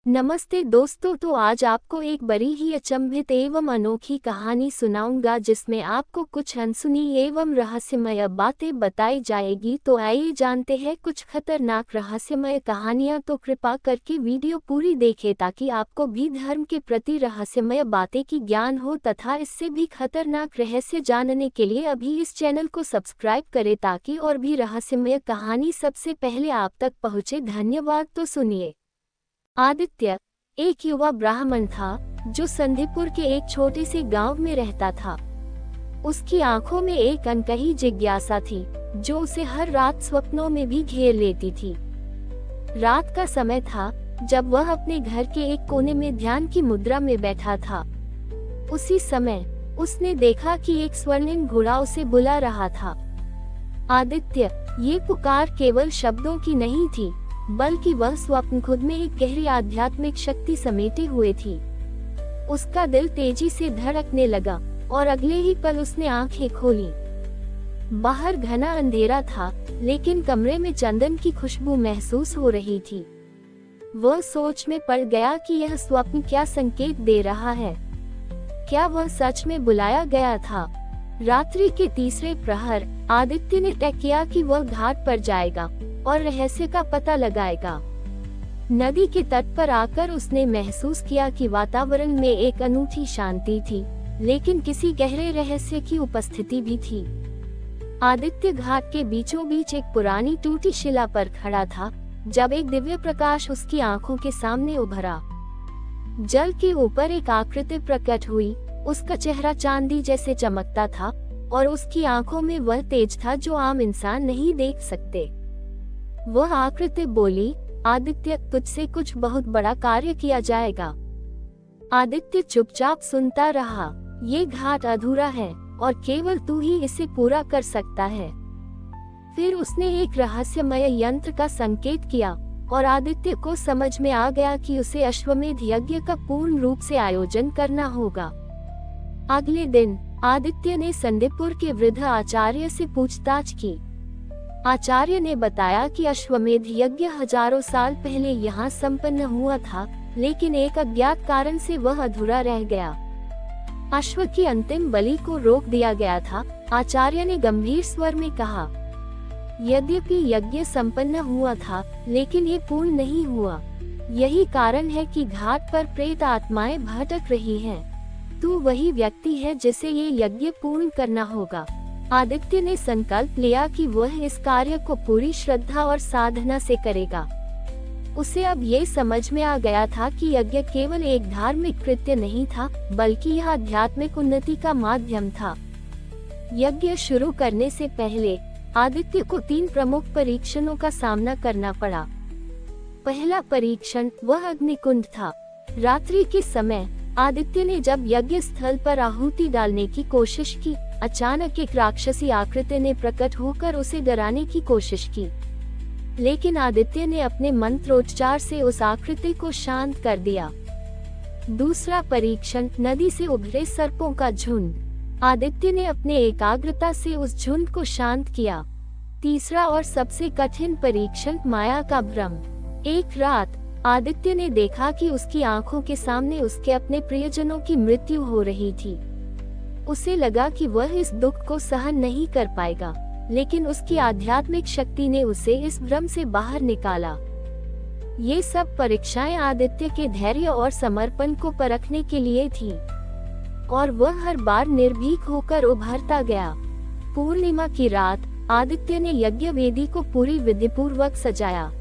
नमस्ते दोस्तों, तो आज आपको एक बड़ी ही अचंभित एवं अनोखी कहानी सुनाऊंगा जिसमें आपको कुछ अनसुनी एवं रहस्यमय बातें बताई जाएगी। तो आइए जानते हैं कुछ खतरनाक रहस्यमय कहानियां। तो कृपा करके वीडियो पूरी देखें ताकि आपको भी धर्म के प्रति रहस्यमय बातें की ज्ञान हो तथा इससे भी खतरनाक रहस्य जानने के लिए अभी इस चैनल को सब्सक्राइब करें ताकि और भी रहस्यमय कहानी सबसे पहले आप तक पहुँचे। धन्यवाद। तो सुनिए। आदित्य एक युवा ब्राह्मण था जो संधीपुर के एक छोटे से गांव में रहता था। उसकी आंखों में एक अनकही जिज्ञासा थी जो उसे हर रात स्वप्नों में भी घेर लेती थी। रात का समय था जब वह अपने घर के एक कोने में ध्यान की मुद्रा में बैठा था। उसी समय उसने देखा कि एक स्वर्णिम घोड़ा उसे बुला रहा था। आदित्य, ये पुकार केवल शब्दों की नहीं थी बल्कि वह स्वप्न खुद में एक गहरी आध्यात्मिक शक्ति समेटे हुए थी। उसका दिल तेजी से धड़कने लगा और अगले ही पल उसने आंखें खोली। बाहर घना अंधेरा था लेकिन कमरे में चंदन की खुशबू महसूस हो रही थी। वह सोच में पड़ गया कि यह स्वप्न क्या संकेत दे रहा है। क्या वह सच में बुलाया गया था? रात्रि के तीसरे प्रहर आदित्य ने तय किया कि वह घाट पर जाएगा और रहस्य का पता लगाएगा। नदी के तट पर आकर उसने महसूस किया कि वातावरण में एक अनूठी शांति थी, लेकिन किसी गहरे रहस्य की उपस्थिति भी थी। आदित्य घाट के बीचों बीच एक पुरानी टूटी शिला पर खड़ा था जब एक दिव्य प्रकाश उसकी आंखों के सामने उभरा। जल के ऊपर एक आकृति प्रकट हुई। उसका चेहरा चांदी जैसे चमकता था और उसकी आंखों में वह तेज था जो आम इंसान नहीं देख सकते। वह आकृति बोली, आदित्य, तुझसे कुछ बहुत बड़ा कार्य किया जाएगा। आदित्य चुपचाप सुनता रहा। ये घाट अधूरा है और केवल तू ही इसे पूरा कर सकता है। फिर उसने एक रहस्यमय यंत्र का संकेत किया और आदित्य को समझ में आ गया कि उसे अश्वमेध यज्ञ का पूर्ण रूप से आयोजन करना होगा। अगले दिन आदित्य ने संधीपुर के वृद्ध आचार्य से पूछताछ की। आचार्य ने बताया कि अश्वमेध यज्ञ हजारों साल पहले यहाँ संपन्न हुआ था, लेकिन एक अज्ञात कारण से वह अधूरा रह गया। अश्व की अंतिम बलि को रोक दिया गया था। आचार्य ने गंभीर स्वर में कहा, यद्यपि यज्ञ संपन्न हुआ था लेकिन ये पूर्ण नहीं हुआ। यही कारण है कि घाट पर प्रेत आत्माएं भटक रही हैं। तू वही व्यक्ति है जिसे ये यज्ञ पूर्ण करना होगा। आदित्य ने संकल्प लिया कि वह इस कार्य को पूरी श्रद्धा और साधना से करेगा। उसे अब ये समझ में आ गया था कि यज्ञ केवल एक धार्मिक कृत्य नहीं था बल्कि यह आध्यात्मिक उन्नति का माध्यम था। यज्ञ शुरू करने से पहले आदित्य को 3 प्रमुख परीक्षणों का सामना करना पड़ा। पहला परीक्षण वह अग्निकुंड था। रात्रि के समय आदित्य ने जब यज्ञ स्थल पर आहुति डालने की कोशिश की, अचानक एक राक्षसी आकृति ने प्रकट होकर उसे डराने की कोशिश की, लेकिन आदित्य ने अपने मंत्रोच्चार से उस आकृति को शांत कर दिया। दूसरा परीक्षण नदी से उभरे सर्पों का झुंड। आदित्य ने अपने एकाग्रता से उस झुंड को शांत किया। तीसरा और सबसे कठिन परीक्षण माया का भ्रम। एक रात आदित्य ने देखा कि उसकी आंखों के सामने उसके अपने प्रियजनों की मृत्यु हो रही थी। उसे लगा कि वह इस दुख को सहन नहीं कर पाएगा, लेकिन उसकी आध्यात्मिक शक्ति ने उसे इस भ्रम से बाहर निकाला। ये सब परीक्षाएं आदित्य के धैर्य और समर्पण को परखने के लिए थी और वह हर बार निर्भीक होकर उभरता गया। पूर्णिमा की रात आदित्य ने यज्ञ वेदी को पूरी विधिपूर्वक सजाया।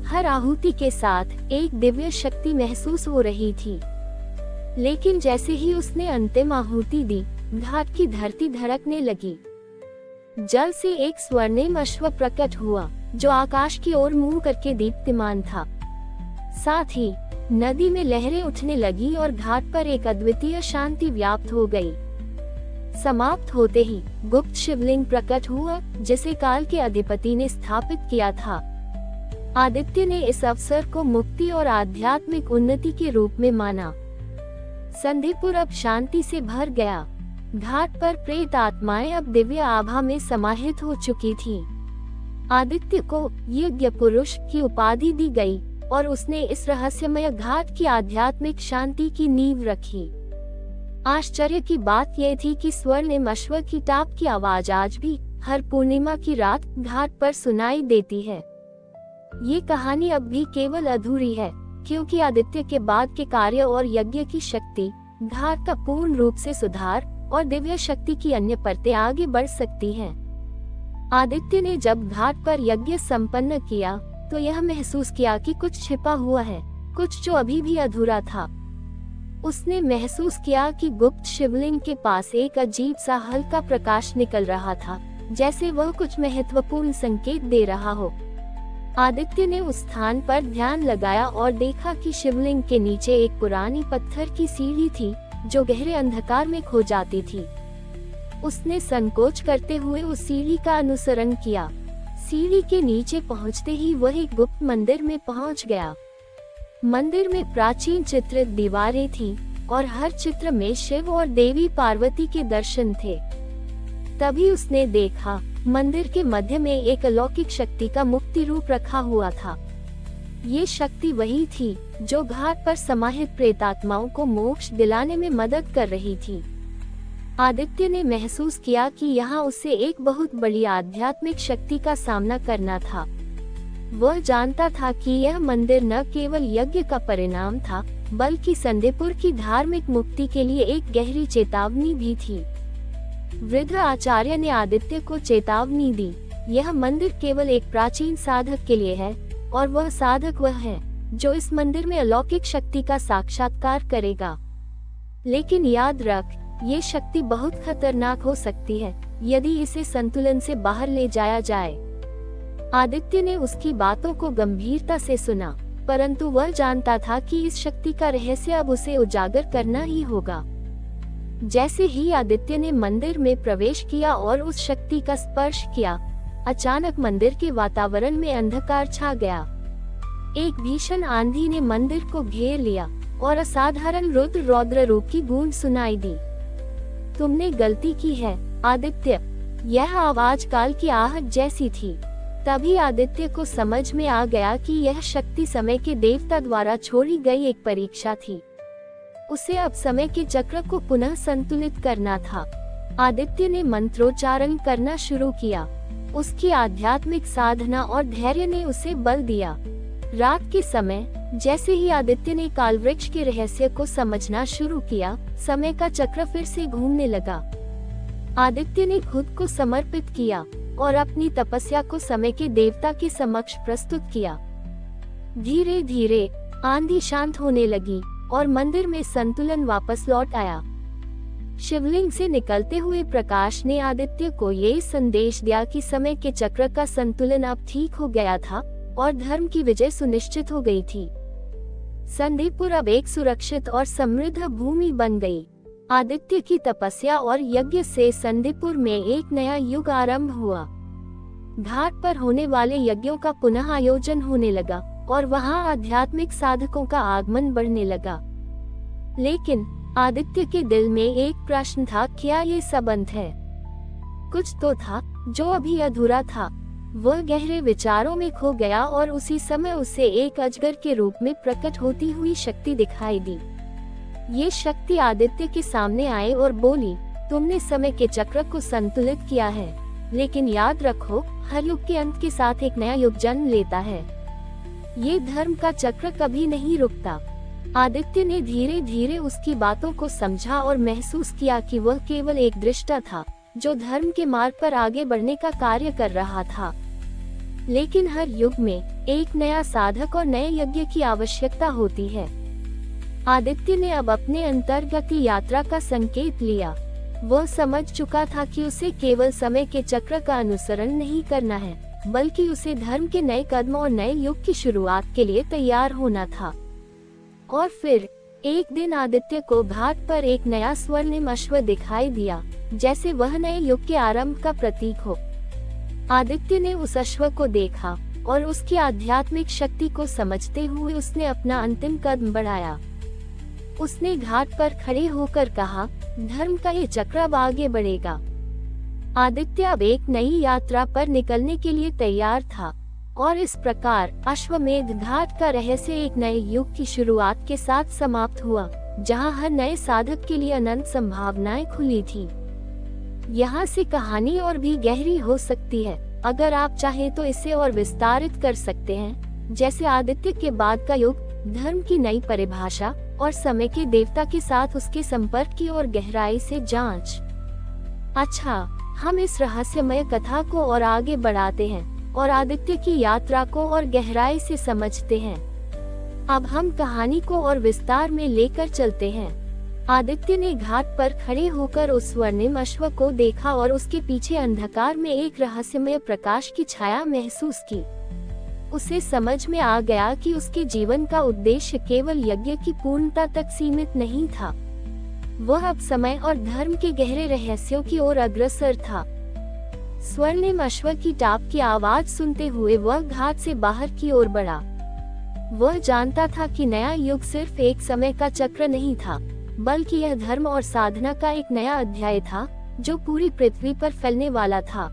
हर आहुति के साथ एक दिव्य शक्ति महसूस हो रही थी, लेकिन जैसे ही उसने अंतिम आहुति दी, घाट की धरती धड़कने लगी। जल से एक स्वर्णिम अश्व प्रकट हुआ जो आकाश की ओर मुंह करके दीप्तिमान था। साथ ही नदी में लहरें उठने लगी और घाट पर एक अद्वितीय शांति व्याप्त हो गई। समाप्त होते ही गुप्त शिवलिंग प्रकट हुआ जिसे काल के अधिपति ने स्थापित किया था। आदित्य ने इस अवसर को मुक्ति और आध्यात्मिक उन्नति के रूप में माना। संधीपुर अब शांति से भर गया। घाट पर प्रेत आत्माएं अब दिव्य आभा में समाहित हो चुकी थीं। आदित्य को यज्ञ पुरुष की उपाधि दी गई और उसने इस रहस्यमय घाट की आध्यात्मिक शांति की नींव रखी। आश्चर्य की बात यह थी कि स्वर्णिम अश्व की टाप की आवाज आज भी हर पूर्णिमा की रात घाट पर सुनाई देती है। ये कहानी अब भी केवल अधूरी है, क्योंकि आदित्य के बाद के कार्य और यज्ञ की शक्ति घाट का पूर्ण रूप से सुधार और दिव्य शक्ति की अन्य परतें आगे बढ़ सकती हैं। आदित्य ने जब घाट पर यज्ञ संपन्न किया तो यह महसूस किया कि कुछ छिपा हुआ है, कुछ जो अभी भी अधूरा था। उसने महसूस किया कि गुप्त शिवलिंग के पास एक अजीब सा हल्का प्रकाश निकल रहा था, जैसे वह कुछ महत्वपूर्ण संकेत दे रहा हो। आदित्य ने उस स्थान पर ध्यान लगाया और देखा कि शिवलिंग के नीचे एक पुरानी पत्थर की सीढ़ी थी जो गहरे अंधकार में खो जाती थी। उसने संकोच करते हुए उस सीढ़ी का अनुसरण किया। सीढ़ी के नीचे पहुंचते ही वह एक गुप्त मंदिर में पहुंच गया। मंदिर में प्राचीन चित्रित दीवारें थीं और हर चित्र में शिव और देवी पार्वती के दर्शन थे। तभी उसने देखा, मंदिर के मध्य में एक अलौकिक शक्ति का मुक्ति रूप रखा हुआ था। ये शक्ति वही थी जो घाट पर समाहित प्रेतात्माओं को मोक्ष दिलाने में मदद कर रही थी। आदित्य ने महसूस किया कि यहाँ उसे एक बहुत बड़ी आध्यात्मिक शक्ति का सामना करना था। वह जानता था कि यह मंदिर न केवल यज्ञ का परिणाम था, बल्कि संदीपुर की धार्मिक मुक्ति के लिए एक गहरी चेतावनी भी थी। वृद्ध आचार्य ने आदित्य को चेतावनी दी, यह मंदिर केवल एक प्राचीन साधक के लिए है, और वह साधक वह है जो इस मंदिर में अलौकिक शक्ति का साक्षात्कार करेगा। लेकिन याद रख, ये शक्ति बहुत खतरनाक हो सकती है यदि इसे संतुलन से बाहर ले जाया जाए। आदित्य ने उसकी बातों को गंभीरता से सुना, परंतु वह जानता था कि इस शक्ति का रहस्य अब उसे उजागर करना ही होगा। जैसे ही आदित्य ने मंदिर में प्रवेश किया और उस शक्ति का स्पर्श किया, अचानक मंदिर के वातावरण में अंधकार छा गया। एक भीषण आंधी ने मंदिर को घेर लिया और असाधारण रुद्र रौद्र रूप की गूंज सुनाई दी। तुमने गलती की है, आदित्य। यह आवाज काल की आहट जैसी थी। तभी आदित्य को समझ में आ गया कि यह शक्ति समय के देवता द्वारा छोड़ी गई एक परीक्षा थी। उसे अब समय के चक्र को पुनः संतुलित करना था। आदित्य ने मंत्रोच्चारण करना शुरू किया। उसकी आध्यात्मिक साधना और धैर्य ने उसे बल दिया। रात के समय जैसे ही आदित्य ने कालवृक्ष के रहस्य को समझना शुरू किया, समय का चक्र फिर से घूमने लगा। आदित्य ने खुद को समर्पित किया और अपनी तपस्या को समय के देवता के समक्ष प्रस्तुत किया। धीरे धीरे आंधी शांत होने लगी और मंदिर में संतुलन वापस लौट आया। शिवलिंग से निकलते हुए प्रकाश ने आदित्य को ये संदेश दिया कि समय के चक्र का संतुलन अब ठीक हो गया था और धर्म की विजय सुनिश्चित हो गई थी। संदीपुर अब एक सुरक्षित और समृद्ध भूमि बन गई। आदित्य की तपस्या और यज्ञ से संदीपुर में एक नया युग आरंभ हुआ। घाट पर होने वाले यज्ञों का पुनः आयोजन होने लगा और वहां आध्यात्मिक साधकों का आगमन बढ़ने लगा। लेकिन आदित्य के दिल में एक प्रश्न था, क्या ये सब अंत है? कुछ तो था जो अभी अधूरा था। वह गहरे विचारों में खो गया और उसी समय उसे एक अजगर के रूप में प्रकट होती हुई शक्ति दिखाई दी। ये शक्ति आदित्य के सामने आई और बोली, तुमने समय के चक्र को संतुलित किया है, लेकिन याद रखो, हर युग के अंत के साथ एक नया युग जन्म लेता है। ये धर्म का चक्र कभी नहीं रुकता। आदित्य ने धीरे धीरे उसकी बातों को समझा और महसूस किया कि वह केवल एक दृष्टा था जो धर्म के मार्ग पर आगे बढ़ने का कार्य कर रहा था। लेकिन हर युग में एक नया साधक और नए यज्ञ की आवश्यकता होती है। आदित्य ने अब अपने अंतर्गति यात्रा का संकेत लिया। वह समझ चुका था कि उसे केवल समय के चक्र का अनुसरण नहीं करना है, बल्कि उसे धर्म के नए कदम और नए युग की शुरुआत के लिए तैयार होना था। और फिर एक दिन आदित्य को घाट पर एक नया स्वर्णिम अश्व दिखाई दिया, जैसे वह नए युग के आरंभ का प्रतीक हो। आदित्य ने उस अश्व को देखा और उसकी आध्यात्मिक शक्ति को समझते हुए उसने अपना अंतिम कदम बढ़ाया। उसने घाट पर खड़े होकर कहा, धर्म का ये चक्र अब आगे बढ़ेगा। आदित्य अब एक नई यात्रा पर निकलने के लिए तैयार था। और इस प्रकार अश्वमेध घाट का रहस्य एक नए युग की शुरुआत के साथ समाप्त हुआ, जहां हर नए साधक के लिए अनंत संभावनाएं खुली थी। यहाँ से कहानी और भी गहरी हो सकती है। अगर आप चाहें तो इसे और विस्तारित कर सकते हैं, जैसे आदित्य के बाद का युग, धर्म की नई परिभाषा और समय के देवता के साथ उसके संपर्क की और गहराई से जांच। अच्छा, हम इस रहस्यमय कथा को और आगे बढ़ाते हैं और आदित्य की यात्रा को और गहराई से समझते हैं। अब हम कहानी को और विस्तार में लेकर चलते हैं। आदित्य ने घाट पर खड़े होकर उस स्वर्णिम अश्व को देखा और उसके पीछे अंधकार में एक रहस्यमय प्रकाश की छाया महसूस की। उसे समझ में आ गया कि उसके जीवन का उद्देश्य केवल यज्ञ की पूर्णता तक सीमित नहीं था। वह अब समय और धर्म के गहरे रहस्यों की ओर अग्रसर था। स्वर्णिम अश्व की टाप की आवाज सुनते हुए वह घाट से बाहर की ओर बढ़ा। वह जानता था कि नया युग सिर्फ एक समय का चक्र नहीं था, बल्कि यह धर्म और साधना का एक नया अध्याय था, जो पूरी पृथ्वी पर फैलने वाला था।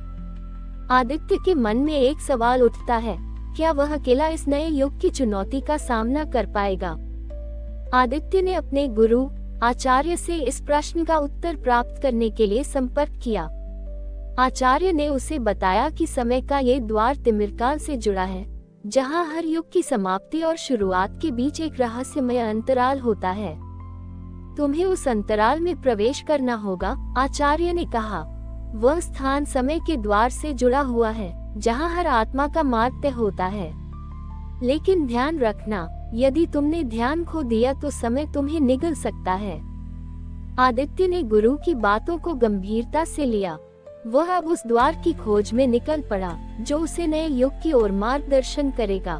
आदित्य के मन में एक सवाल उठता है, क्या वह अकेला इस नए युग की चुनौती का सामना कर पाएगा? आदित्य ने अपने गुरु आचार्य से इस प्रश्न का उत्तर प्राप्त करने के लिए संपर्क किया। आचार्य ने उसे बताया कि समय का ये द्वार तिमिरकाल से जुड़ा है, जहां हर युग की समाप्ति और शुरुआत के बीच एक रहस्यमय अंतराल होता है। तुम्हें उस अंतराल में प्रवेश करना होगा, आचार्य ने कहा। वह स्थान समय के द्वार से जुड़ा हुआ है, जहां हर आत्मा का मार्ग तय होता है। लेकिन ध्यान रखना, यदि तुमने ध्यान खो दिया तो समय तुम्हें निगल सकता है। आदित्य ने गुरु की बातों को गंभीरता से लिया। वह अब उस द्वार की खोज में निकल पड़ा, जो उसे नए युग की ओर मार्गदर्शन करेगा।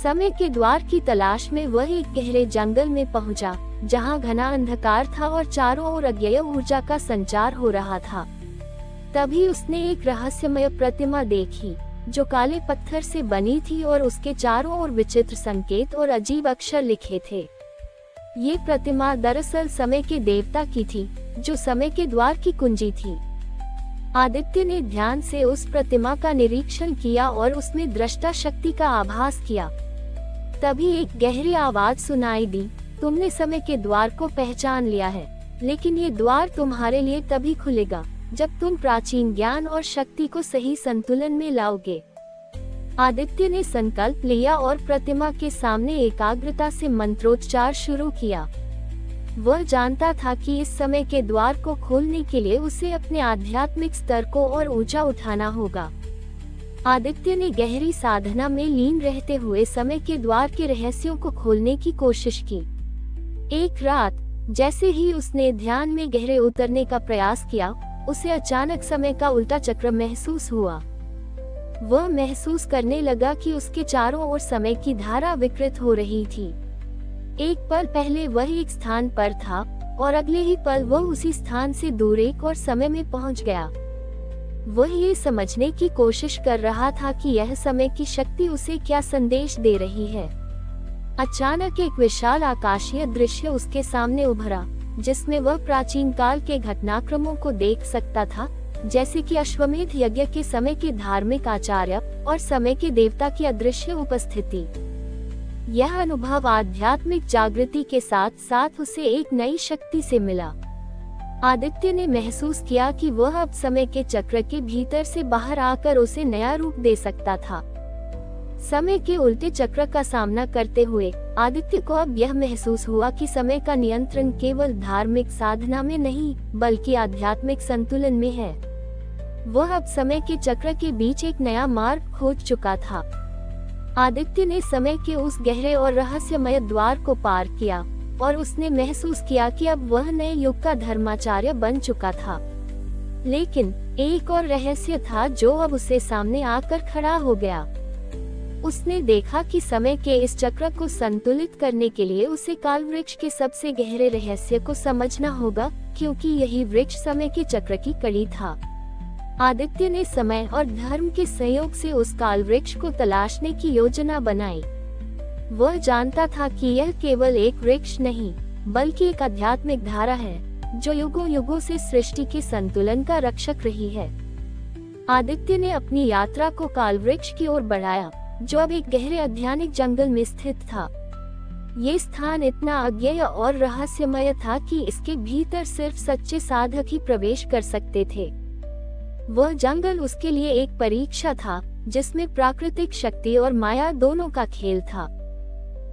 समय के द्वार की तलाश में वह एक गहरे जंगल में पहुंचा, जहां घना अंधकार था और चारों ओर अज्ञेय ऊर्जा का संचार हो रहा था। तभी उसने एक रहस्यमय प्रतिमा देखी, जो काले पत्थर से बनी थी और उसके चारों ओर विचित्र संकेत और अजीब अक्षर लिखे थे। ये प्रतिमा दरअसल समय के देवता की थी, जो समय के द्वार की कुंजी थी। आदित्य ने ध्यान से उस प्रतिमा का निरीक्षण किया और उसमें दृष्टा शक्ति का आभास किया। तभी एक गहरी आवाज सुनाई दी, तुमने समय के द्वार को पहचान लिया है, लेकिन ये द्वार तुम्हारे लिए तभी खुलेगा जब तुम प्राचीन ज्ञान और शक्ति को सही संतुलन में लाओगे। आदित्य ने संकल्प लिया और प्रतिमा के सामने एकाग्रता से मंत्रोच्चार शुरू किया। वह जानता था कि इस समय के द्वार को खोलने के लिए उसे अपने आध्यात्मिक स्तर को और ऊंचा उठाना होगा। आदित्य ने गहरी साधना में लीन रहते हुए समय के द्वार के रहस्यों को खोलने की कोशिश की। एक रात, जैसे ही उसने ध्यान में गहरे उतरने का प्रयास किया, उसे अचानक समय का उल्टा चक्र महसूस हुआ। वह महसूस करने लगा कि उसके चारों ओर समय की धारा विकृत हो रही थी। एक पल पहले वह एक स्थान पर था और अगले ही पल वह उसी स्थान से दूर एक और समय में पहुंच गया। वह ये समझने की कोशिश कर रहा था कि यह समय की शक्ति उसे क्या संदेश दे रही है। अचानक एक विशाल आकाशीय दृश्य उसके सामने उभरा, जिसमें वह प्राचीन काल के घटनाक्रमों को देख सकता था, जैसे कि अश्वमेध यज्ञ के समय के धार्मिक आचार्य और समय के देवता की अदृश्य उपस्थिति। यह अनुभव आध्यात्मिक जागृति के साथ साथ उसे एक नई शक्ति से मिला। आदित्य ने महसूस किया कि वह अब समय के चक्र के भीतर से बाहर आकर उसे नया रूप दे सकता था। समय के उल्टे चक्र का सामना करते हुए आदित्य को अब यह महसूस हुआ कि समय का नियंत्रण केवल धार्मिक साधना में नहीं, बल्कि आध्यात्मिक संतुलन में है। वह अब समय के चक्र के बीच एक नया मार्ग खोज चुका था। आदित्य ने समय के उस गहरे और रहस्यमय द्वार को पार किया और उसने महसूस किया कि अब वह नए युग का धर्माचार्य बन चुका था। लेकिन एक और रहस्य था जो अब उसके सामने आकर खड़ा हो गया। उसने देखा कि समय के इस चक्र को संतुलित करने के लिए उसे काल वृक्ष के सबसे गहरे रहस्य को समझना होगा, क्योंकि यही वृक्ष समय के चक्र की कड़ी था। आदित्य ने समय और धर्म के सहयोग से उस काल वृक्ष को तलाशने की योजना बनाई। वह जानता था कि यह केवल एक वृक्ष नहीं, बल्कि एक आध्यात्मिक धारा है, जो युगों युगों से सृष्टि के संतुलन का रक्षक रही है। आदित्य ने अपनी यात्रा को कालवृक्ष की ओर बढ़ाया, जो अब एक गहरे अध्यात्मिक जंगल में स्थित था। ये स्थान इतना अज्ञेय और रहस्यमय था कि इसके भीतर सिर्फ सच्चे साधक ही प्रवेश कर सकते थे। वह जंगल उसके लिए एक परीक्षा था, जिसमें प्राकृतिक शक्ति और माया दोनों का खेल था।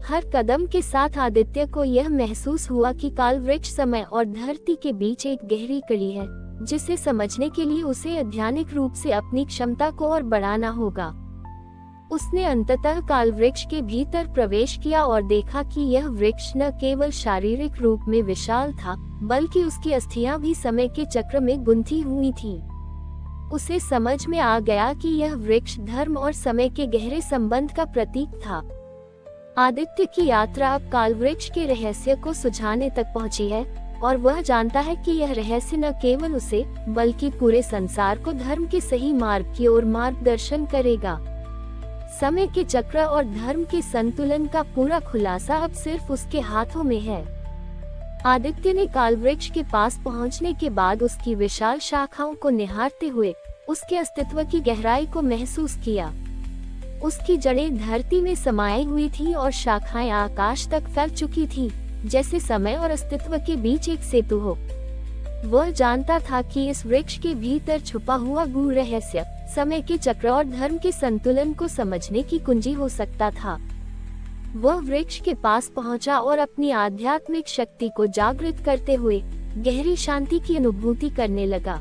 हर कदम के साथ आदित्य को यह महसूस हुआ कि कालवृक्ष समय और धरती के बीच एक गहरी कड़ी है, जिसे समझने के लिए उसे आध्यात्मिक रूप से अपनी क्षमता को और बढ़ाना होगा। उसने अंततः कालवृक्ष के भीतर प्रवेश किया और देखा कि यह वृक्ष न केवल शारीरिक रूप में विशाल था, बल्कि उसकी अस्थियां भी समय के चक्र में गुंथी हुई थीं। उसे समझ में आ गया कि यह वृक्ष धर्म और समय के गहरे संबंध का प्रतीक था। आदित्य की यात्रा अब कालवृक्ष के रहस्य को सुझाने तक पहुंची है, और वह जानता है कि यह रहस्य न केवल उसे, बल्कि पूरे संसार को धर्म के सही मार्ग की ओर मार्गदर्शन करेगा। समय के चक्र और धर्म के संतुलन का पूरा खुलासा अब सिर्फ उसके हाथों में है। आदित्य ने कालवृक्ष के पास पहुंचने के बाद उसकी विशाल शाखाओं को निहारते हुए उसके अस्तित्व की गहराई को महसूस किया। उसकी जड़ें धरती में समाई हुई थीं और शाखाएं आकाश तक फैल चुकी थीं, जैसे समय और अस्तित्व के बीच एक सेतु हो। वह जानता था कि इस वृक्ष के भीतर छुपा हुआ गूढ़ रहस्य समय के चक्र और धर्म के संतुलन को समझने की कुंजी हो सकता था। वह वृक्ष के पास पहुंचा और अपनी आध्यात्मिक शक्ति को जागृत करते हुए गहरी शांति की अनुभूति करने लगा।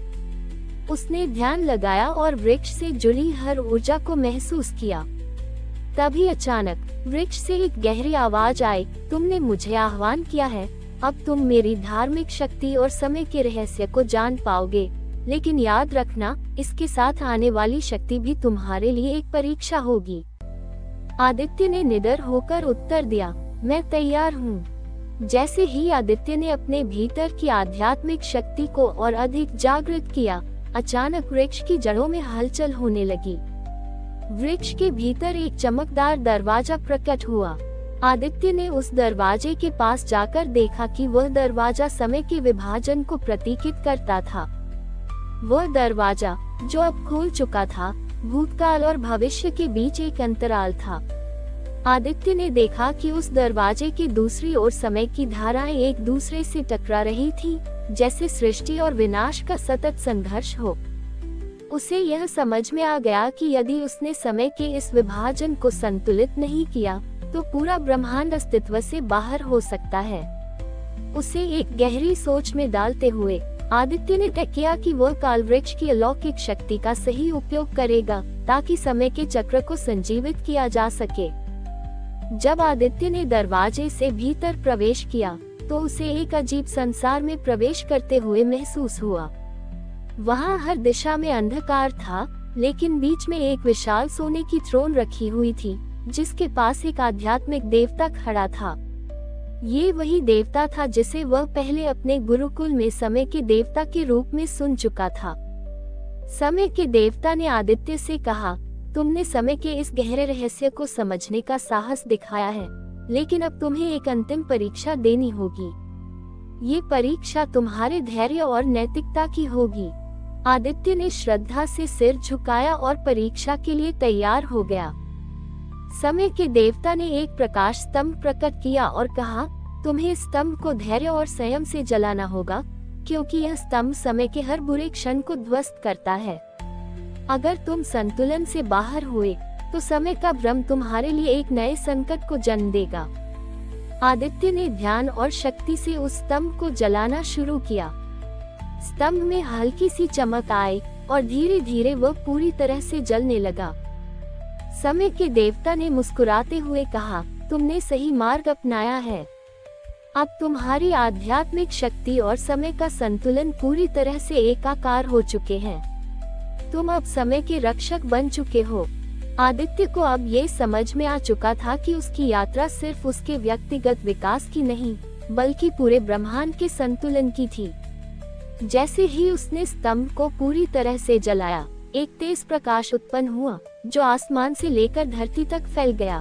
उसने ध्यान लगाया और वृक्ष से जुड़ी हर ऊर्जा को महसूस किया। तभी अचानक वृक्ष से एक गहरी आवाज आई, तुमने मुझे आह्वान किया है, अब तुम मेरी धार्मिक शक्ति और समय के रहस्य को जान पाओगे। लेकिन याद रखना, इसके साथ आने वाली शक्ति भी तुम्हारे लिए एक परीक्षा होगी। आदित्य ने निडर होकर उत्तर दिया, मैं तैयार हूँ। जैसे ही आदित्य ने अपने भीतर की आध्यात्मिक शक्ति को और अधिक जागृत किया, अचानक वृक्ष की जड़ों में हलचल होने लगी। वृक्ष के भीतर एक चमकदार दरवाजा प्रकट हुआ। आदित्य ने उस दरवाजे के पास जाकर देखा कि वह दरवाजा समय के विभाजन को प्रतीकित करता था। वह दरवाजा, जो अब खुल चुका था, भूतकाल और भविष्य के बीच एक अंतराल था। आदित्य ने देखा कि उस दरवाजे की दूसरी ओर समय की धाराएं एक दूसरे से टकरा रही थीं, जैसे सृष्टि और विनाश का सतत संघर्ष हो। उसे यह समझ में आ गया कि यदि उसने समय के इस विभाजन को संतुलित नहीं किया, तो पूरा ब्रह्मांड अस्तित्व से बाहर हो सकता है। उसे एक गहरी सोच में डालते हुए आदित्य ने तय किया कि वह कालवृक्ष की अलौकिक शक्ति का सही उपयोग करेगा, ताकि समय के चक्र को संजीवित किया जा सके। जब आदित्य ने दरवाजे से भीतर प्रवेश किया, तो उसे एक अजीब संसार में प्रवेश करते हुए महसूस हुआ। वहाँ हर दिशा में अंधकार था, लेकिन बीच में एक विशाल सोने की थ्रोन रखी हुई थी, जिसके पास एक आध्यात्मिक देवता खड़ा था। ये वही देवता था जिसे वह पहले अपने गुरुकुल में समय के देवता के रूप में सुन चुका था। समय के देवता ने आदित्य से कहा, तुमने समय के इस गहरे रहस्य को समझने का साहस दिखाया है, लेकिन अब तुम्हें एक अंतिम परीक्षा देनी होगी। ये परीक्षा तुम्हारे धैर्य और नैतिकता की होगी। आदित्य ने श्रद्धा से सिर झुकाया और परीक्षा के लिए तैयार हो गया। समय के देवता ने एक प्रकाश स्तंभ प्रकट किया और कहा, तुम्हें स्तंभ को धैर्य और संयम से जलाना होगा, क्योंकि यह स्तंभ समय के हर बुरे क्षण को ध्वस्त करता है। अगर तुम संतुलन से बाहर हुए, तो समय का भ्रम तुम्हारे लिए एक नए संकट को जन्म देगा। आदित्य ने ध्यान और शक्ति से उस स्तंभ को जलाना शुरू किया। स्तंभ में हल्की सी चमक आई और धीरे धीरे वह पूरी तरह से जलने लगा। समय के देवता ने मुस्कुराते हुए कहा, तुमने सही मार्ग अपनाया है। अब तुम्हारी आध्यात्मिक शक्ति और समय का संतुलन पूरी तरह से एकाकार हो चुके हैं। तुम अब समय के रक्षक बन चुके हो। आदित्य को अब ये समझ में आ चुका था कि उसकी यात्रा सिर्फ उसके व्यक्तिगत विकास की नहीं, बल्कि पूरे ब्रह्मांड के संतुलन की थी। जैसे ही उसने स्तंभ को पूरी तरह से जलाया, एक तेज प्रकाश उत्पन्न हुआ, जो आसमान से लेकर धरती तक फैल गया।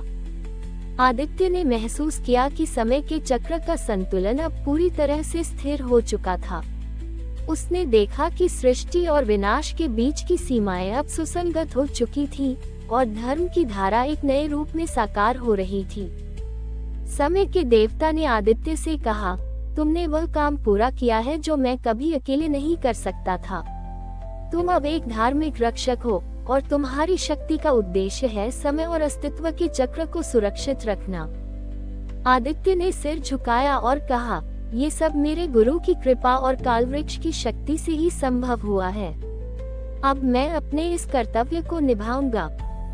आदित्य ने महसूस किया कि समय के चक्र का संतुलन अब पूरी तरह से स्थिर हो चुका था। उसने देखा कि सृष्टि और विनाश के बीच की सीमाएं अब सुसंगत हो चुकी थी और धर्म की धारा एक नए रूप में साकार हो रही थी। समय के देवता ने आदित्य से कहा, तुमने वह काम पूरा किया है जो मैं कभी अकेले नहीं कर सकता था। तुम अब एक धार्मिक रक्षक हो और तुम्हारी शक्ति का उद्देश्य है समय और अस्तित्व के चक्र को सुरक्षित रखना। आदित्य ने सिर झुकाया और कहा, ये सब मेरे गुरु की कृपा और कालवृक्ष की शक्ति से ही संभव हुआ है। अब मैं अपने इस कर्तव्य को निभाऊंगा।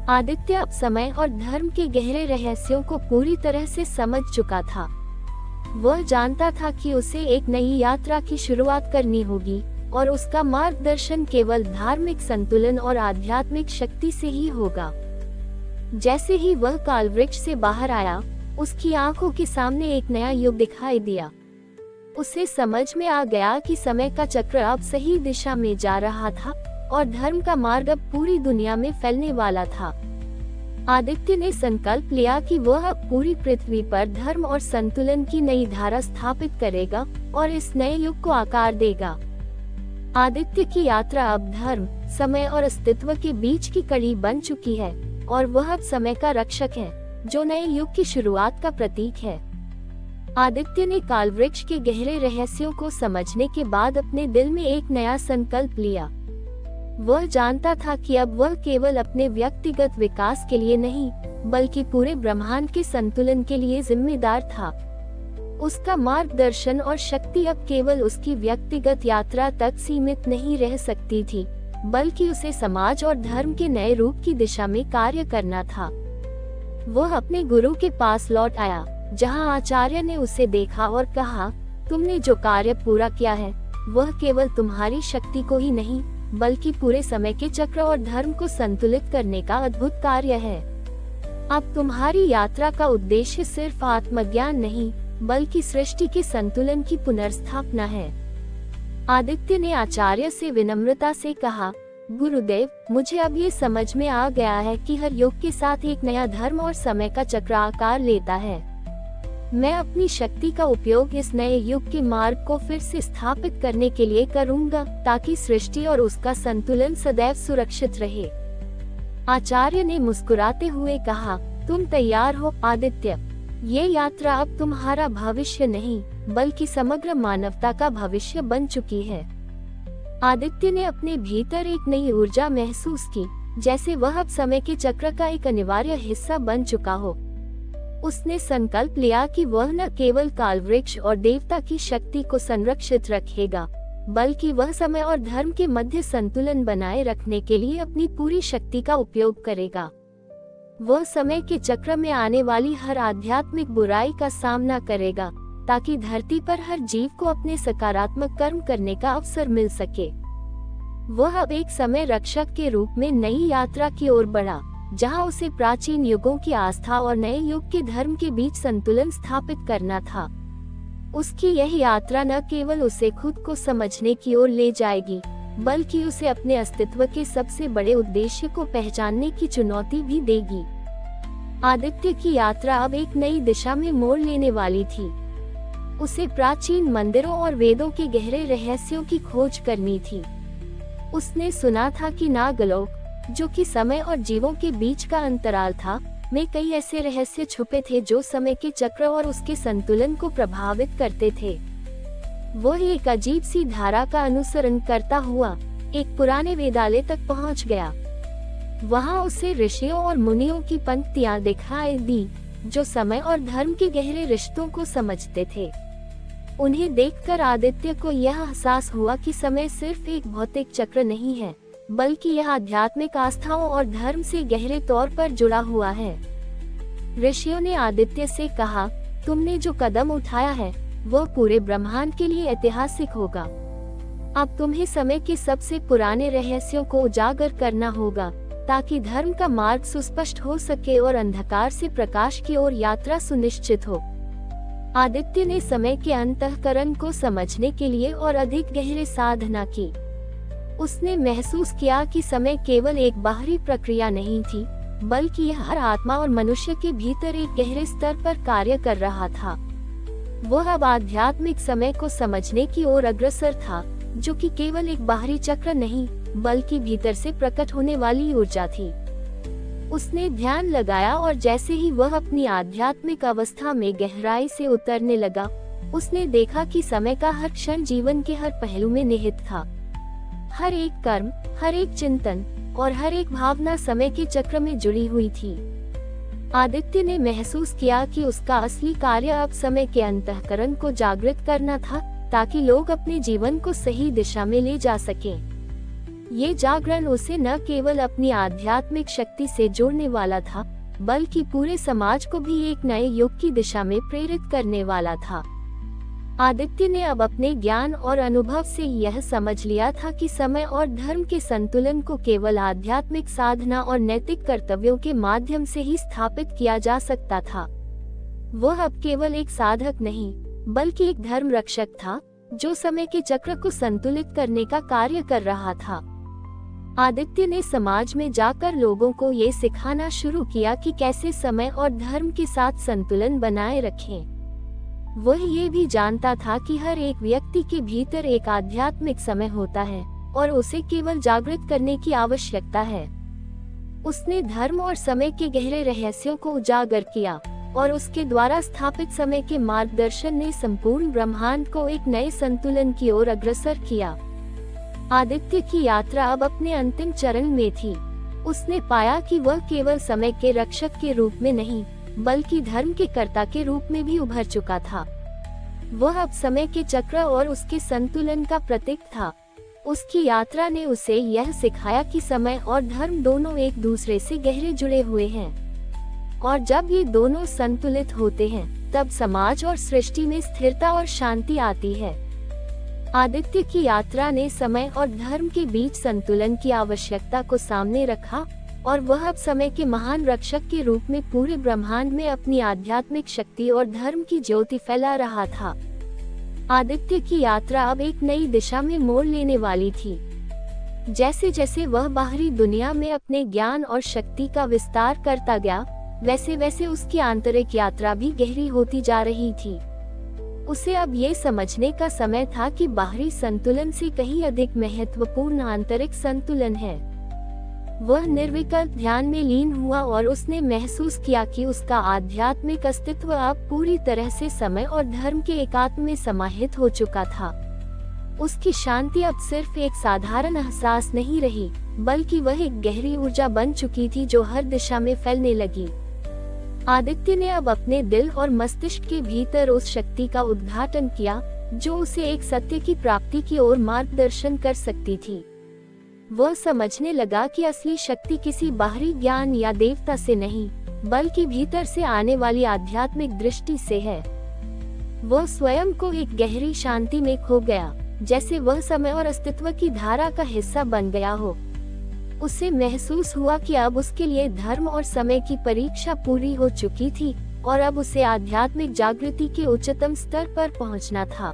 आदित्य अब समय और धर्म के गहरे रहस्यों को पूरी तरह से समझ चुका था। वह जानता था कि उसे एक नई यात्रा की शुरुआत करनी होगी और उसका मार्गदर्शन केवल धार्मिक संतुलन और आध्यात्मिक शक्ति से ही होगा। जैसे ही वह कालवृक्ष से बाहर आया, उसकी आंखों के सामने एक नया युग दिखाई दिया। उसे समझ में आ गया कि समय का चक्र अब सही दिशा में जा रहा था और धर्म का मार्ग अब पूरी दुनिया में फैलने वाला था। आदित्य ने संकल्प लिया कि वह अब पूरी पृथ्वी पर धर्म और संतुलन की नई धारा स्थापित करेगा और इस नए युग को आकार देगा। आदित्य की यात्रा अब धर्म, समय और अस्तित्व के बीच की कड़ी बन चुकी है और वह अब समय का रक्षक है, जो नए युग की शुरुआत का प्रतीक है। आदित्य ने कालवृक्ष के गहरे रहस्यों को समझने के बाद अपने दिल में एक नया संकल्प लिया। वह जानता था कि अब वह केवल अपने व्यक्तिगत विकास के लिए नहीं, बल्कि पूरे ब्रह्मांड के संतुलन के लिए जिम्मेदार था। उसका मार्गदर्शन और शक्ति अब केवल उसकी व्यक्तिगत यात्रा तक सीमित नहीं रह सकती थी, बल्कि उसे समाज और धर्म के नए रूप की दिशा में कार्य करना था। वह अपने गुरु के पास लौट आया, जहां आचार्य ने उसे देखा और कहा, तुमने जो कार्य पूरा किया है वह केवल तुम्हारी शक्ति को ही नहीं, बल्कि पूरे समय के चक्र और धर्म को संतुलित करने का अद्भुत कार्य है। अब तुम्हारी यात्रा का उद्देश्य सिर्फ आत्मज्ञान नहीं, बल्कि सृष्टि के संतुलन की पुनर्स्थापना है। आदित्य ने आचार्य से विनम्रता से कहा, गुरुदेव, मुझे अब ये समझ में आ गया है कि हर युग के साथ एक नया धर्म और समय का चक्र आकार लेता है। मैं अपनी शक्ति का उपयोग इस नए युग के मार्ग को फिर से स्थापित करने के लिए करूंगा, ताकि सृष्टि और उसका संतुलन सदैव सुरक्षित रहे। आचार्य ने मुस्कुराते हुए कहा, तुम तैयार हो आदित्य? ये यात्रा अब तुम्हारा भविष्य नहीं, बल्कि समग्र मानवता का भविष्य बन चुकी है। आदित्य ने अपने भीतर एक नई ऊर्जा महसूस की, जैसे वह अब समय के चक्र का एक अनिवार्य हिस्सा बन चुका हो। उसने संकल्प लिया कि वह न केवल कालवृक्ष और देवता की शक्ति को संरक्षित रखेगा, बल्कि वह समय और धर्म के मध्य संतुलन बनाए रखने के लिए अपनी पूरी शक्ति का उपयोग करेगा। वह समय के चक्र में आने वाली हर आध्यात्मिक बुराई का सामना करेगा, ताकि धरती पर हर जीव को अपने सकारात्मक कर्म करने का अवसर मिल सके। वह अब एक समय रक्षक के रूप में नई यात्रा की ओर बढ़ा, जहां उसे प्राचीन युगों की आस्था और नए युग के धर्म के बीच संतुलन स्थापित करना था। उसकी यह यात्रा न केवल उसे खुद को समझने की ओर ले जाएगी, बल्कि उसे अपने अस्तित्व के सबसे बड़े उद्देश्य को पहचानने की चुनौती भी देगी। आदित्य की यात्रा अब एक नई दिशा में मोड़ लेने वाली थी। उसे प्राचीन मंदिरों और वेदों के गहरे रहस्यों की खोज करनी थी। उसने सुना था कि नागलोक, जो कि समय और जीवों के बीच का अंतराल था, में कई ऐसे रहस्य छुपे थे जो समय के चक्र और उसके संतुलन को प्रभावित करते थे। वह एक अजीब सी धारा का अनुसरण करता हुआ एक पुराने वेदालय तक पहुंच गया। वहां उसे ऋषियों और मुनियों की पंक्तियां दिखाई दी, जो समय और धर्म के गहरे रिश्तों को समझते थे। उन्हें देखकर आदित्य को यह एहसास हुआ कि समय सिर्फ एक भौतिक चक्र नहीं है, बल्कि यह आध्यात्मिक आस्थाओं और धर्म से गहरे तौर पर जुड़ा हुआ है। ऋषियों ने आदित्य से कहा, तुमने जो कदम उठाया है वह पूरे ब्रह्मांड के लिए ऐतिहासिक होगा। अब तुम्हें समय के सबसे पुराने रहस्यों को उजागर करना होगा, ताकि धर्म का मार्ग सुस्पष्ट हो सके और अंधकार से प्रकाश की ओर यात्रा सुनिश्चित हो। आदित्य ने समय के अंतःकरण को समझने के लिए और अधिक गहरे साधना की। उसने महसूस किया कि समय केवल एक बाहरी प्रक्रिया नहीं थी, बल्कि यह हर आत्मा और मनुष्य के भीतर एक गहरे स्तर पर कार्य कर रहा था। वह अब आध्यात्मिक समय को समझने की ओर अग्रसर था, जो कि केवल एक बाहरी चक्र नहीं बल्कि भीतर से प्रकट होने वाली ऊर्जा थी। उसने ध्यान लगाया और जैसे ही वह अपनी आध्यात्मिक अवस्था में गहराई से उतरने लगा, उसने देखा कि समय का हर क्षण जीवन के हर पहलू में निहित था। हर एक कर्म, हर एक चिंतन और हर एक भावना समय के चक्र में जुड़ी हुई थी। आदित्य ने महसूस किया कि उसका असली कार्य अब समय के अंतःकरण को जागृत करना था, ताकि लोग अपने जीवन को सही दिशा में ले जा सकें। ये जागरण उसे न केवल अपनी आध्यात्मिक शक्ति से जोड़ने वाला था, बल्कि पूरे समाज को भी एक नए युग की दिशा में प्रेरित करने वाला था। आदित्य ने अब अपने ज्ञान और अनुभव से यह समझ लिया था कि समय और धर्म के संतुलन को केवल आध्यात्मिक साधना और नैतिक कर्तव्यों के माध्यम से ही स्थापित किया जा सकता था। वह अब केवल एक साधक नहीं, बल्कि एक धर्म रक्षक था, जो समय के चक्र को संतुलित करने का कार्य कर रहा था। आदित्य ने समाज में जाकर लोगों को ये सिखाना शुरू किया कि कैसे समय और धर्म के साथ संतुलन बनाए रखें। वह ये भी जानता था कि हर एक व्यक्ति के भीतर एक आध्यात्मिक समय होता है और उसे केवल जागृत करने की आवश्यकता है। उसने धर्म और समय के गहरे रहस्यों को उजागर किया और उसके द्वारा स्थापित समय के मार्गदर्शन ने संपूर्ण ब्रह्मांड को एक नए संतुलन की ओर अग्रसर किया। आदित्य की यात्रा अब अपने अंतिम चरण में थी। उसने पाया कि वह केवल समय के रक्षक के रूप में नहीं, बल्कि धर्म के कर्ता के रूप में भी उभर चुका था। वह अब समय के चक्र और उसके संतुलन का प्रतीक था। उसकी यात्रा ने उसे यह सिखाया कि समय और धर्म दोनों एक दूसरे से गहरे जुड़े हुए हैं, और जब ये दोनों संतुलित होते हैं, तब समाज और सृष्टि में स्थिरता और शांति आती है। आदित्य की यात्रा ने समय और धर्म के बीच संतुलन की आवश्यकता को सामने रखा, और वह अब समय के महान रक्षक के रूप में पूरे ब्रह्मांड में अपनी आध्यात्मिक शक्ति और धर्म की ज्योति फैला रहा था। आदित्य की यात्रा अब एक नई दिशा में मोड़ लेने वाली थी। जैसे जैसे वह बाहरी दुनिया में अपने ज्ञान और शक्ति का विस्तार करता गया, वैसे वैसे उसकी आंतरिक यात्रा भी गहरी होती जा रही थी। उसे अब ये समझने का समय था कि बाहरी संतुलन से कहीं अधिक महत्वपूर्ण आंतरिक संतुलन है। वह निर्विकल्प ध्यान में लीन हुआ और उसने महसूस किया कि उसका आध्यात्मिक अस्तित्व अब पूरी तरह से समय और धर्म के एकात्म में समाहित हो चुका था। उसकी शांति अब सिर्फ एक साधारण एहसास नहीं रही, बल्कि वह एक गहरी ऊर्जा बन चुकी थी जो हर दिशा में फैलने लगी। आदित्य ने अब अपने दिल और मस्तिष्क के भीतर उस शक्ति का उद्घाटन किया जो उसे एक सत्य की प्राप्ति की ओर मार्गदर्शन कर सकती थी। वह समझने लगा कि असली शक्ति किसी बाहरी ज्ञान या देवता से नहीं, बल्कि भीतर से आने वाली आध्यात्मिक दृष्टि से है। वह स्वयं को एक गहरी शांति में खो गया, जैसे वह समय और अस्तित्व की धारा का हिस्सा बन गया हो। उसे महसूस हुआ कि अब उसके लिए धर्म और समय की परीक्षा पूरी हो चुकी थी, और अब उसे आध्यात्मिक जागृति के उच्चतम स्तर पर पहुंचना था।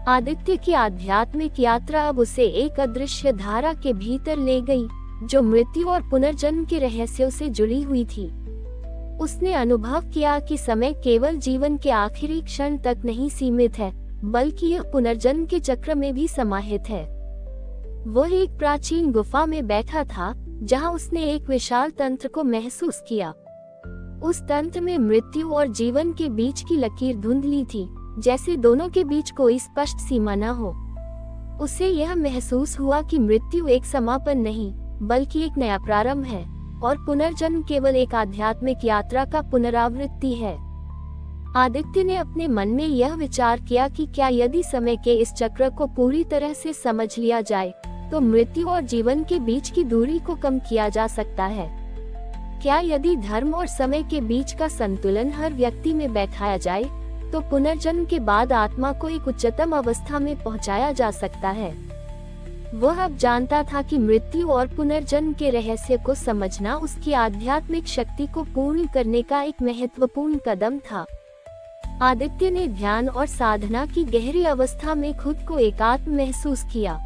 आदित्य की आध्यात्मिक यात्रा अब उसे एक अदृश्य धारा के भीतर ले गई, जो मृत्यु और पुनर्जन्म के रहस्यों से जुड़ी हुई थी। उसने अनुभव किया कि समय केवल जीवन के आखिरी क्षण तक नहीं सीमित है, बल्कि यह पुनर्जन्म के चक्र में भी समाहित है। वह एक प्राचीन गुफा में बैठा था, जहां उसने एक विशाल तंत्र को महसूस किया। उस तंत्र में मृत्यु और जीवन के बीच की लकीर धुंधली थी, जैसे दोनों के बीच कोई स्पष्ट सीमा न हो। उसे यह महसूस हुआ कि मृत्यु एक समापन नहीं, बल्कि एक नया प्रारंभ है, और पुनर्जन्म केवल एक आध्यात्मिक यात्रा का पुनरावृत्ति है। आदित्य ने अपने मन में यह विचार किया कि क्या यदि समय के इस चक्र को पूरी तरह से समझ लिया जाए, तो मृत्यु और जीवन के बीच की दूरी को कम किया जा सकता है। क्या यदि धर्म और समय के बीच का संतुलन हर व्यक्ति में बैठाया जाए, तो पुनर्जन्म के बाद आत्मा को एक उच्चतम अवस्था में पहुंचाया जा सकता है। वह अब जानता था कि मृत्यु और पुनर्जन्म के रहस्य को समझना उसकी आध्यात्मिक शक्ति को पूर्ण करने का एक महत्वपूर्ण कदम था। आदित्य ने ध्यान और साधना की गहरी अवस्था में खुद को एकात्म महसूस किया।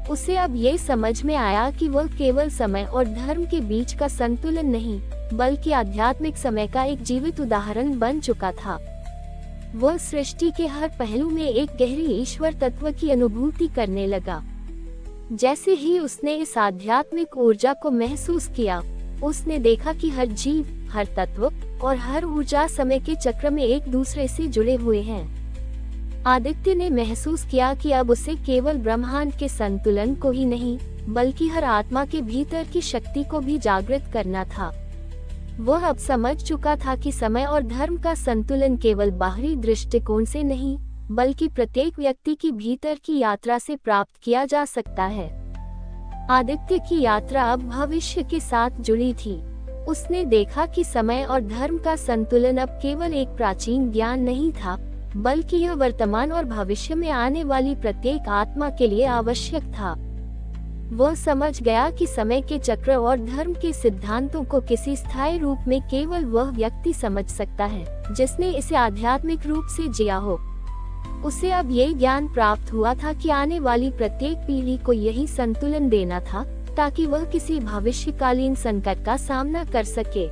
उसे अब ये समझ में आया कि वह केवल समय और धर्म के बीच का संतुलन नहीं, बल्कि आध्यात्मिक समय का एक जीवित उदाहरण बन चुका था। वह सृष्टि के हर पहलू में एक गहरी ईश्वर तत्व की अनुभूति करने लगा। जैसे ही उसने इस आध्यात्मिक ऊर्जा को महसूस किया, उसने देखा कि हर जीव, हर तत्व और हर ऊर्जा समय के चक्र में एक दूसरे से जुड़े हुए हैं। आदित्य ने महसूस किया कि अब उसे केवल ब्रह्मांड के संतुलन को ही नहीं, बल्कि हर आत्मा के भीतर की शक्ति को भी जागृत करना था। वह अब समझ चुका था कि समय और धर्म का संतुलन केवल बाहरी दृष्टिकोण से नहीं, बल्कि प्रत्येक व्यक्ति की भीतर की यात्रा से प्राप्त किया जा सकता है। आदित्य की यात्रा अब भविष्य के साथ जुड़ी थी। उसने देखा कि समय और धर्म का संतुलन अब केवल एक प्राचीन ज्ञान नहीं था, बल्कि यह वर्तमान और भविष्य में आने वाली प्रत्येक आत्मा के लिए आवश्यक था। वह समझ गया कि समय के चक्र और धर्म के सिद्धांतों को किसी स्थायी रूप में केवल वह व्यक्ति समझ सकता है जिसने इसे आध्यात्मिक रूप से जिया हो। उसे अब ये ज्ञान प्राप्त हुआ था कि आने वाली प्रत्येक पीढ़ी को यही संतुलन देना था, ताकि वह किसी भविष्यकालीन संकट का सामना कर सके।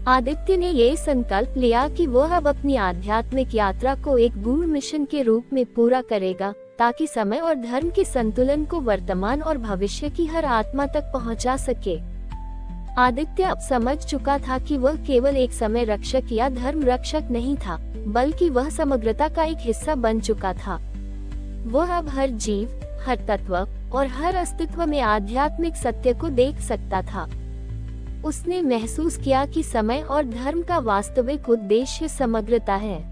आदित्य ने ये संकल्प लिया कि वह अब अपनी आध्यात्मिक यात्रा को एक गूढ़ मिशन के रूप में पूरा करेगा, ताकि समय और धर्म के संतुलन को वर्तमान और भविष्य की हर आत्मा तक पहुंचा सके। आदित्य अब समझ चुका था कि वह केवल एक समय रक्षक या धर्म रक्षक नहीं था, बल्कि वह समग्रता का एक हिस्सा बन चुका था। वह अब हर जीव, हर तत्व और हर अस्तित्व में आध्यात्मिक सत्य को देख सकता था। उसने महसूस किया कि समय और धर्म का वास्तविक उद्देश्य समग्रता है।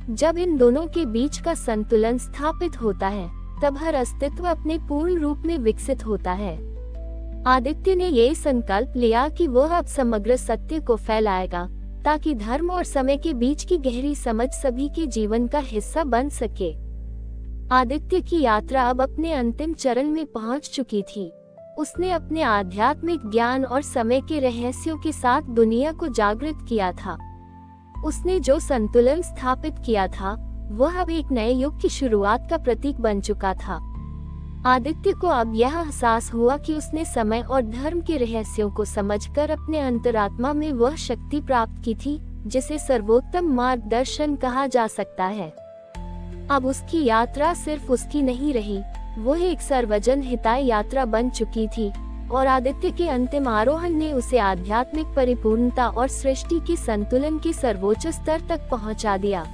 जब इन दोनों के बीच का संतुलन स्थापित होता है, तब हर अस्तित्व अपने पूर्ण रूप में विकसित होता है। आदित्य ने ये संकल्प लिया कि वह अब समग्र सत्य को फैलाएगा, ताकि धर्म और समय के बीच की गहरी समझ सभी के जीवन का हिस्सा बन सके। आदित्य की यात्रा अब अपने अंतिम चरण में पहुंच चुकी थी। उसने अपने आध्यात्मिक ज्ञान और समय के रहस्यों के साथ दुनिया को जागृत किया था। उसने जो संतुलन स्थापित किया था, वह अब एक नए युग की शुरुआत का प्रतीक बन चुका था। आदित्य को अब यह एहसास हुआ कि उसने समय और धर्म के रहस्यों को समझकर अपने अंतरात्मा में वह शक्ति प्राप्त की थी, जिसे सर्वोत्तम मार्गदर्शन कहा जा सकता है। अब उसकी यात्रा सिर्फ उसकी नहीं रही, वह एक सर्वजन हिताय यात्रा बन चुकी थी, और आदित्य के अंतिम आरोहण ने उसे आध्यात्मिक परिपूर्णता और सृष्टि के संतुलन के सर्वोच्च स्तर तक पहुंचा दिया।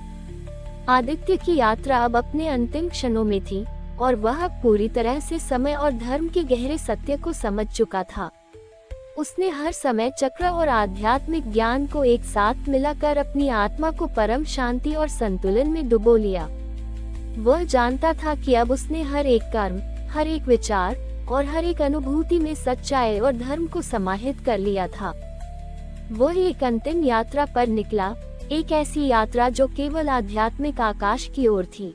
आदित्य की यात्रा अब अपने अंतिम क्षणों में थी, और वह पूरी तरह से समय और धर्म के गहरे सत्य को समझ चुका था। उसने हर समय चक्र और आध्यात्मिक ज्ञान को एक साथ मिलाकर अपनी आत्मा को परम शांति और संतुलन में डुबो लिया। वह जानता था कि अब उसने हर एक कर्म, हर एक विचार और हर एक अनुभूति में सच्चाई और धर्म को समाहित कर लिया था। वह एक अंतिम यात्रा पर निकला, एक ऐसी यात्रा जो केवल आध्यात्मिक आकाश की ओर थी।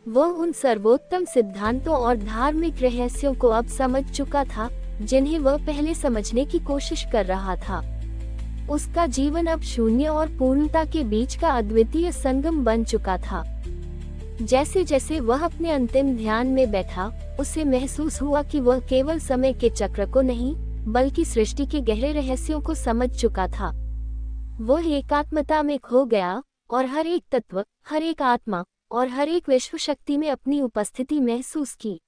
वह उन सर्वोत्तम सिद्धांतों और धार्मिक रहस्यों को अब समझ चुका था, जिन्हें वह पहले समझने की कोशिश कर रहा था। उसका जीवन अब शून्य और पूर्णता के बीच का अद्वितीय संगम बन चुका था। जैसे जैसे वह अपने अंतिम ध्यान में बैठा, उसे महसूस हुआ कि वह केवल समय के चक्र को नहीं, बल्कि सृष्टि के गहरे रहस्यों को समझ चुका था। वह एकात्मता में खो गया और हर एक तत्व, हर एक आत्मा और हर एक विश्व शक्ति में अपनी उपस्थिति महसूस की।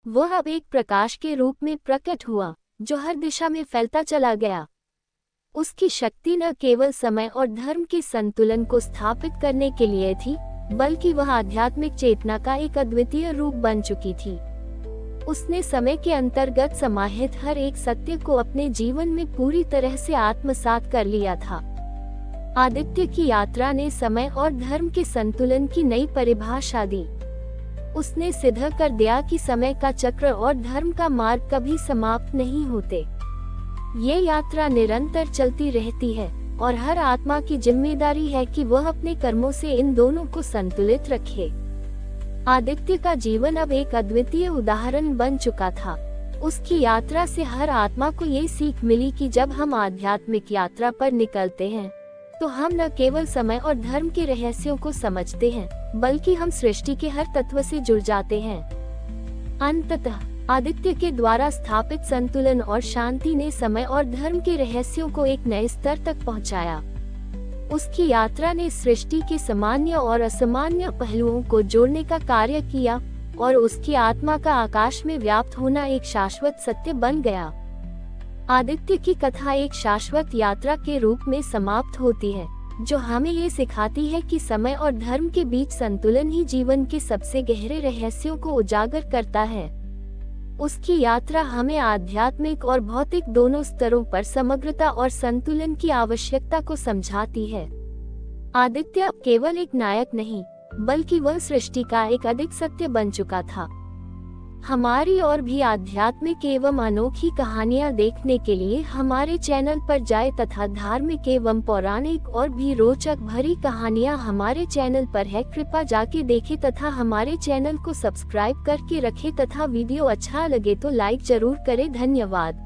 वह अब एक प्रकाश के रूप में प्रकट हुआ, जो हर दिशा में फैलता चला गया। उसकी शक्ति न केवल समय और धर्म के संतुलन को स्थापित करने के लिए थी, बल्कि वह आध्यात्मिक चेतना का एक अद्वितीय रूप बन चुकी थी। उसने समय के अंतर्गत समाहित हर एक सत्य को अपने जीवन में पूरी तरह से आत्मसात कर लिया था। आदित्य की यात्रा ने समय और धर्म के संतुलन की नई परिभाषा दी। उसने सिद्ध कर दिया कि समय का चक्र और धर्म का मार्ग कभी समाप्त नहीं होते। ये यात्रा निरंतर चलती रहती है, और हर आत्मा की जिम्मेदारी है कि वह अपने कर्मों से इन दोनों को संतुलित रखे। आदित्य का जीवन अब एक अद्वितीय उदाहरण बन चुका था। उसकी यात्रा से हर आत्मा को ये सीख मिली कि जब हम आध्यात्मिक यात्रा पर निकलते हैं, तो हम न केवल समय और धर्म के रहस्यों को समझते हैं, बल्कि हम सृष्टि के हर तत्व से जुड़ जाते हैं। अंततः आदित्य के द्वारा स्थापित संतुलन और शांति ने समय और धर्म के रहस्यों को एक नए स्तर तक पहुंचाया। उसकी यात्रा ने सृष्टि के सामान्य और असामान्य पहलुओं को जोड़ने का कार्य किया और उसकी आत्मा का आकाश में व्याप्त होना एक शाश्वत सत्य बन गया। आदित्य की कथा एक शाश्वत यात्रा के रूप में समाप्त होती है, जो हमें ये सिखाती है कि समय और धर्म के बीच संतुलन ही जीवन के सबसे गहरे रहस्यों को उजागर करता है। उसकी यात्रा हमें आध्यात्मिक और भौतिक दोनों स्तरों पर समग्रता और संतुलन की आवश्यकता को समझाती है। आदित्य अब केवल एक नायक नहीं, बल्कि वह सृष्टि का एक अधिक सत्य बन चुका था। हमारी और भी आध्यात्मिक एवं अनोखी कहानियां देखने के लिए हमारे चैनल पर जाएं तथा धार्मिक एवं पौराणिक और भी रोचक भरी कहानियां हमारे चैनल पर है। कृपया जाके देखें तथा हमारे चैनल को सब्सक्राइब करके रखें तथा वीडियो अच्छा लगे तो लाइक जरूर करें। धन्यवाद।